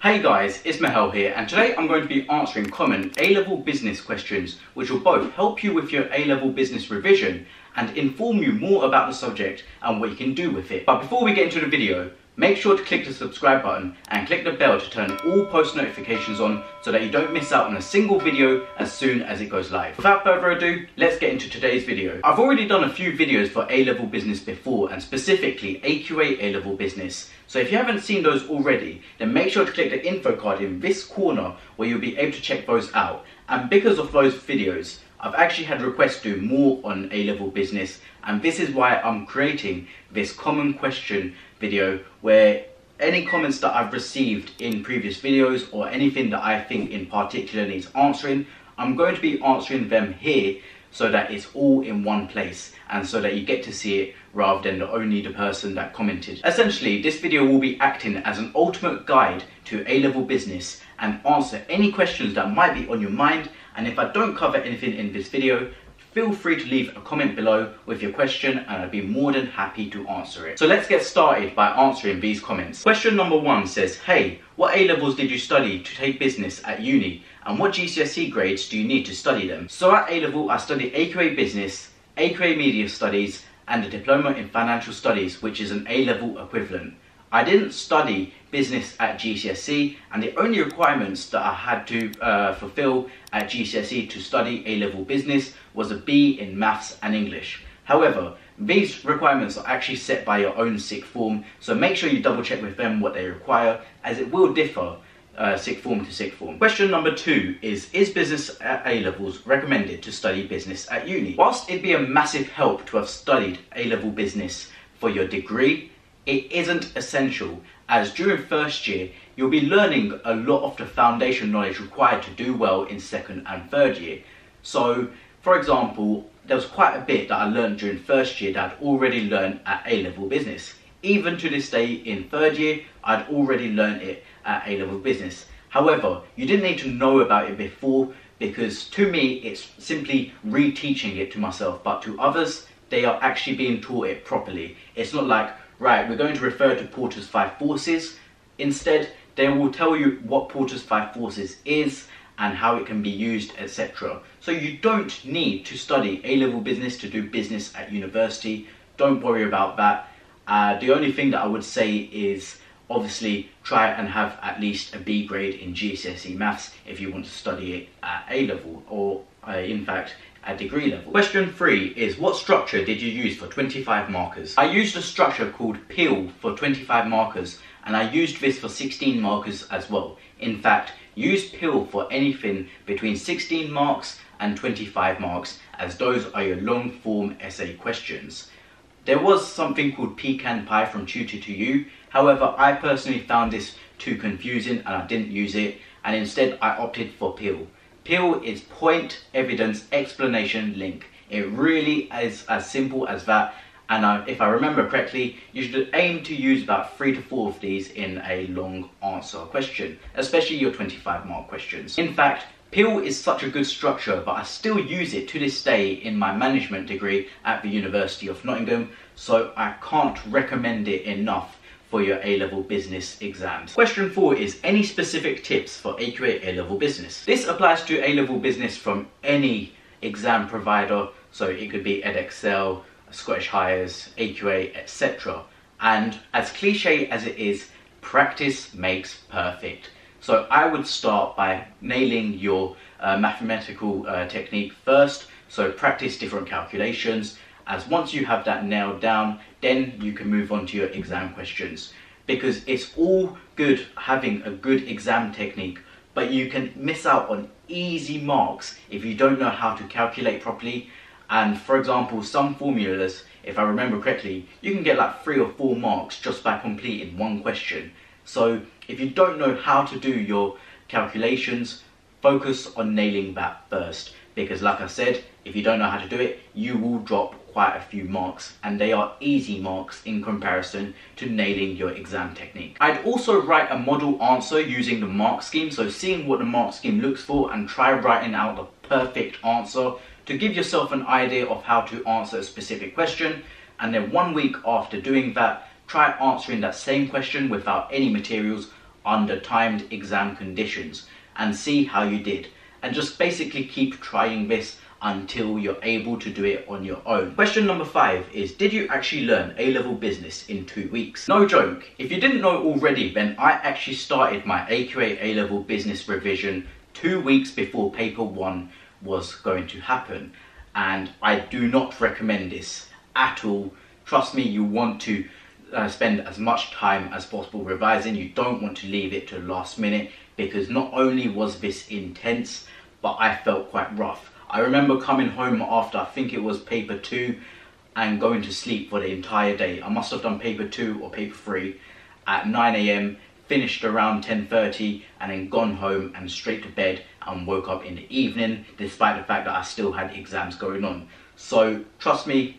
Hey guys, it's Mahel here, and today I'm going to be answering common A-level business questions which will both help you with your A-level business revision and inform you more about the subject and what you can do with it. But before we get into the video, make sure to click the subscribe button and click the bell to turn all post notifications on so that you don't miss out on a single video as soon as it goes live. Without further ado, let's get into today's video. I've already done a few videos for A-level business before, and specifically AQA A-level business. So if you haven't seen those already, then make sure to click the info card in this corner where you'll be able to check those out. And because of those videos, I've actually had requests to do more on A-level business, and this is why I'm creating this common question video where any comments that I've received in previous videos or anything that I think in particular needs answering, I'm going to be answering them here so that it's all in one place and so that you get to see it rather than only the person that commented. Essentially, this video will be acting as an ultimate guide to A-level business and answer any questions that might be on your mind. And if I don't cover anything in this video, feel free to leave a comment below with your question and I'd be more than happy to answer it. So let's get started by answering these comments. Question number 1 says, hey, what A-levels did you study to take business at uni? And what GCSE grades do you need to study them? So at A-level, I studied AQA Business, AQA Media Studies, and a Diploma in Financial Studies, which is an A-level equivalent. I didn't study business at GCSE, and the only requirements that I had to fulfill at GCSE to study A-level business was a B in maths and English. However, these requirements are actually set by your own sixth form, so make sure you double check with them what they require, as it will differ sixth form to sixth form. Question number 2 is business at A-levels recommended to study business at uni? Whilst it'd be a massive help to have studied A-level business for your degree, it isn't essential, as during first year you'll be learning a lot of the foundation knowledge required to do well in second and third year. So for example, there was quite a bit that I learned during first year that I'd already learned at A-level business. Even to this day in third year, I'd already learned it at A-level business. However, you didn't need to know about it before, because to me it's simply reteaching it to myself, but to others they are actually being taught it properly. It's not like, right, we're going to refer to Porter's 5 forces. Instead, they will tell you what Porter's 5 forces is and how it can be used, etc. So you don't need to study A-level business to do business at university. Don't worry about that. The only thing that I would say is obviously try and have at least a B grade in GCSE maths if you want to study it at A-level, or in fact at degree level. Question 3 is, what structure did you use for 25 markers? I used a structure called PEEL for 25 markers, and I used this for 16 markers as well. In fact, use PEEL for anything between 16 marks and 25 marks, as those are your long form essay questions. There was something called PCAN-PI from Tutor2U, however I personally found this too confusing and I didn't use it, and instead I opted for PEEL. PEEL is Point, Evidence, Explanation, Link. It really is as simple as that, and if I remember correctly, you should aim to use about 3 to 4 of these in a long answer question, especially your 25 mark questions. In fact, PEEL is such a good structure, but I still use it to this day in my management degree at the University of Nottingham, so I can't recommend it enough for your A-level business exams. Question 4 is, any specific tips for AQA A-level business? This applies to A-level business from any exam provider, so it could be Edexcel, Scottish Highers, AQA, etc. And as cliche as it is, practice makes perfect. So I would start by nailing your mathematical technique first, so practice different calculations, as once you have that nailed down, then you can move on to your exam questions. Because it's all good having a good exam technique, but you can miss out on easy marks if you don't know how to calculate properly. And for example, some formulas, if I remember correctly, you can get like 3 or 4 marks just by completing one question. So if you don't know how to do your calculations, focus on nailing that first, because like I said, if you don't know how to do it, you will drop quite a few marks, and they are easy marks in comparison to nailing your exam technique. I'd also write a model answer using the mark scheme, so seeing what the mark scheme looks for and try writing out the perfect answer to give yourself an idea of how to answer a specific question, and then 1 week after doing that, try answering that same question without any materials under timed exam conditions and see how you did. And just basically keep trying this until you're able to do it on your own. Question number 5 is, did you actually learn A-level business in 2 weeks? No joke. If you didn't know already, then I actually started my AQA A-level business revision 2 weeks before paper 1 was going to happen. And I do not recommend this at all. Trust me, you want to spend as much time as possible revising. You don't want to leave it to the last minute, because not only was this intense, but I felt quite rough. I remember coming home after, I think it was paper 2, and going to sleep for the entire day. I must have done paper 2 or paper 3 at 9 AM, finished around 10:30, and then gone home and straight to bed, and woke up in the evening, despite the fact that I still had exams going on. So trust me,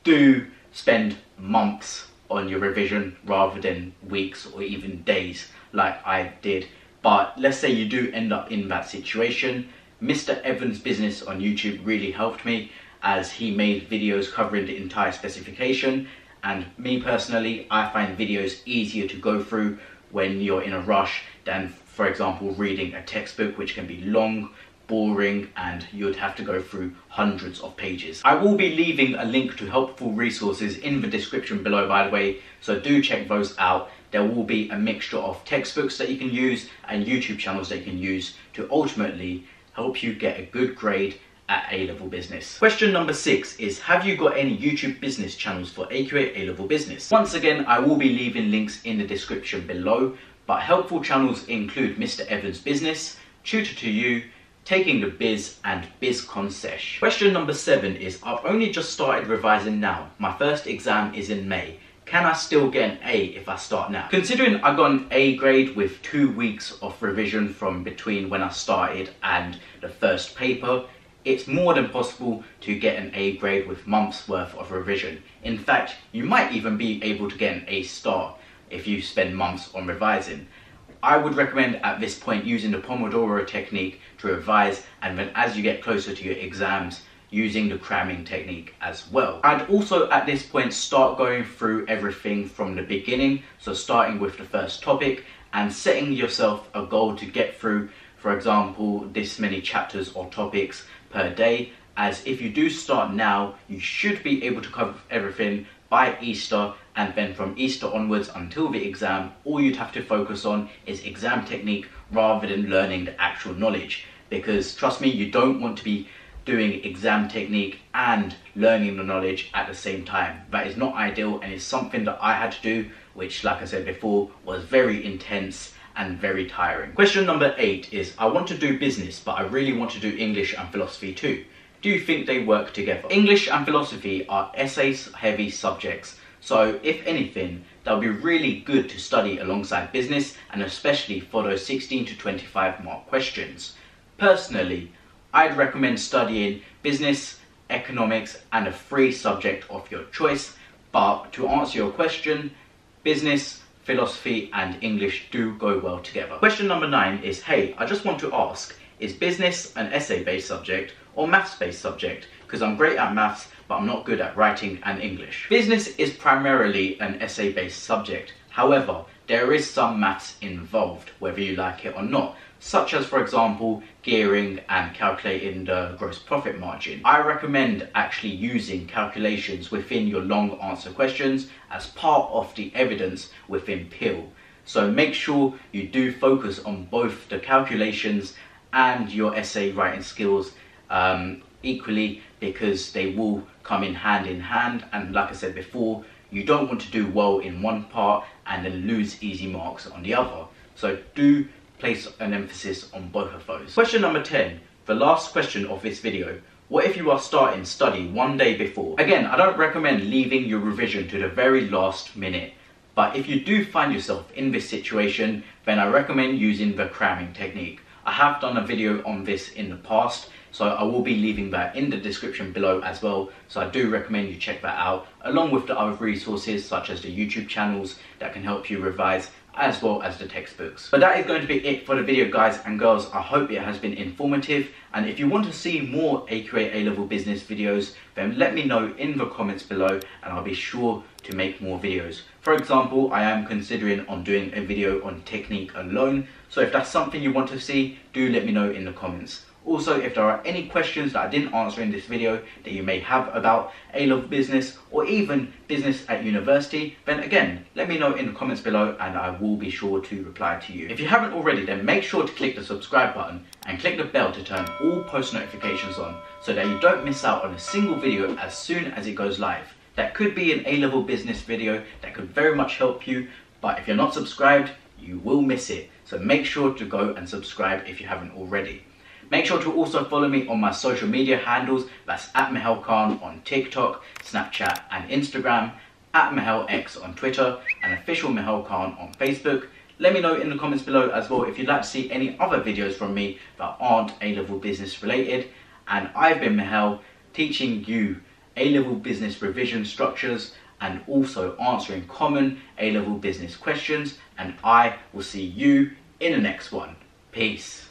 do spend months on your revision rather than weeks or even days like I did. But let's say you do end up in that situation. Mr. Evans' Business on YouTube really helped me, as he made videos covering the entire specification. And me personally, I find videos easier to go through when you're in a rush than, for example, reading a textbook, which can be long, boring, and you'd have to go through hundreds of pages. I will be leaving a link to helpful resources in the description below, by the way, so do check those out. There will be a mixture of textbooks that you can use and YouTube channels that you can use to ultimately help you get a good grade at A-level business. Question number 6 is, have you got any YouTube business channels for AQA A-level business? Once again, I will be leaving links in the description below, but helpful channels include Mr. Evans' Business, Tutor to You, Taking the Biz, and BizConsesh. Question number 7 is, I've only just started revising now. My first exam is in May. Can I still get an A if I start now? Considering I got an A grade with 2 weeks of revision from between when I started and the first paper, it's more than possible to get an A grade with months worth of revision. In fact, you might even be able to get an A star if you spend months on revising. I would recommend at this point using the Pomodoro technique to revise, and then as you get closer to your exams, using the cramming technique as well. I'd also at this point start going through everything from the beginning, so starting with the first topic and setting yourself a goal to get through, for example, this many chapters or topics per day, as if you do start now, you should be able to cover everything by Easter, and then from Easter onwards until the exam, all you'd have to focus on is exam technique rather than learning the actual knowledge. Because trust me, you don't want to be doing exam technique and learning the knowledge at the same time. That is not ideal, and it's something that I had to do, which, like I said before, was very intense and very tiring. Question number 8 is, I want to do business, but I really want to do English and philosophy too. Do you think they work together? English and philosophy are essays heavy subjects, so if anything, they'll be really good to study alongside business, and especially for those 16 to 25 mark questions. Personally, I'd recommend studying business, economics, and a free subject of your choice. But to answer your question, business, philosophy, and English do go well together. Question number 9 is, hey, I just want to ask, is business an essay-based subject or maths-based subject? Because I'm great at maths, but I'm not good at writing and English. Business is primarily an essay-based subject. However, there is some maths involved, whether you like it or not, such as, for example, gearing and calculating the gross profit margin. I recommend actually using calculations within your long answer questions as part of the evidence within PIL. So make sure you do focus on both the calculations and your essay writing skills equally, because they will come in hand, and like I said before, you don't want to do well in one part and then lose easy marks on the other. So do place an emphasis on both of those. Question number 10, the last question of this video. What if you are starting study one day before? Again, I don't recommend leaving your revision to the very last minute, but if you do find yourself in this situation, then I recommend using the cramming technique. I have done a video on this in the past, so I will be leaving that in the description below as well, so I do recommend you check that out, along with the other resources such as the YouTube channels that can help you revise as well as the textbooks. But that is going to be it for the video, guys and girls. I hope it has been informative, and if you want to see more AQA A-level business videos, then let me know in the comments below and I'll be sure to make more videos. For example, I am considering on doing a video on technique alone, so if that's something you want to see, do let me know in the comments. Also, if there are any questions that I didn't answer in this video that you may have about A-level business or even business at university, then again, let me know in the comments below and I will be sure to reply to you. If you haven't already, then make sure to click the subscribe button and click the bell to turn all post notifications on so that you don't miss out on a single video as soon as it goes live. That could be an A-level business video that could very much help you, but if you're not subscribed, you will miss it. So make sure to go and subscribe if you haven't already. Make sure to also follow me on my social media handles. That's at Mahel Khan on TikTok, Snapchat and Instagram, at MahelX on Twitter, and official Mahel Khan on Facebook. Let me know in the comments below as well if you'd like to see any other videos from me that aren't A-level business related. And I've been Mahel, teaching you A-level business revision structures and also answering common A-level business questions. And I will see you in the next one. Peace.